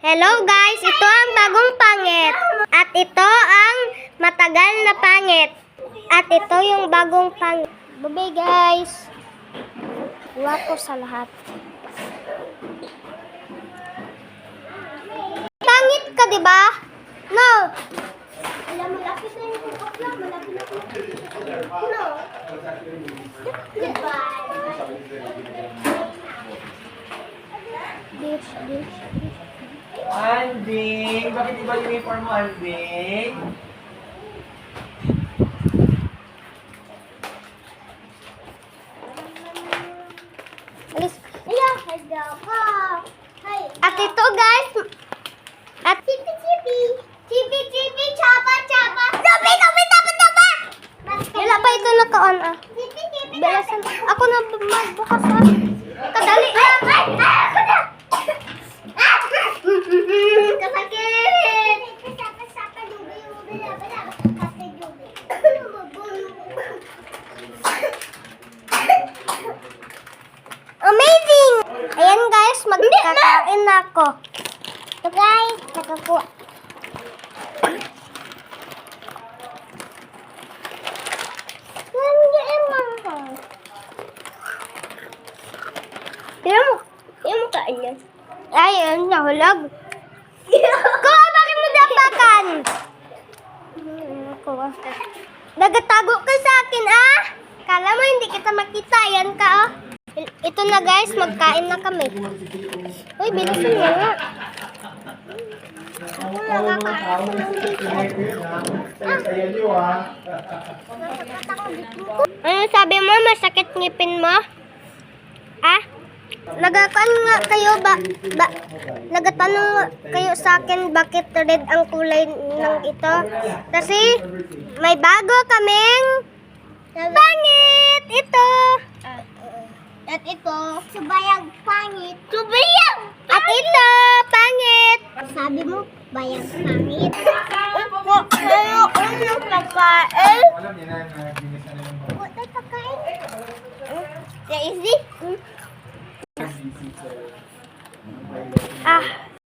Hello guys, ito ang bagong pangit. At ito ang matagal na pangit. At ito yung bagong pangit. Bye guys. Guwapo sa lahat. Pangit ka, di ba? No. Malapit na yung pagkakla. Malapit na yung no. Goodbye. Dish. Anding! Bakit iba uniform mo, Anding? Alis. At ito guys. At Chipi, chapa. Tapa. Wala pa ito naka-on ah. Belasan. Ako na magbukas ah. Kadali lang. Kasakit. Amazing! Ayan guys, magkakain na ako. Ito guys, nakakuha. Yung mo kain yan. Ayun, nahulog. Kuha, bakit mo dapakan? Kuha. Nagatago ka sa akin, ah? Kala mo hindi kita makita. Yan ka, oh. Ito na guys, magkain na kami. Uy, bilisan mo nga. Ano sabi mo? Masakit ngipin mo? Ah? Nagakan nga kayo nagatanong kayo sa akin bakit red ang kulay ng ito? Kasi may bago kaming pangit ito. At ito, subayang pangit. Subayang! At ito, pangit. Sabi mo, bayang pangit. Ano pagkain? Alam niya na, ginis na naman. What pagkain? Easy?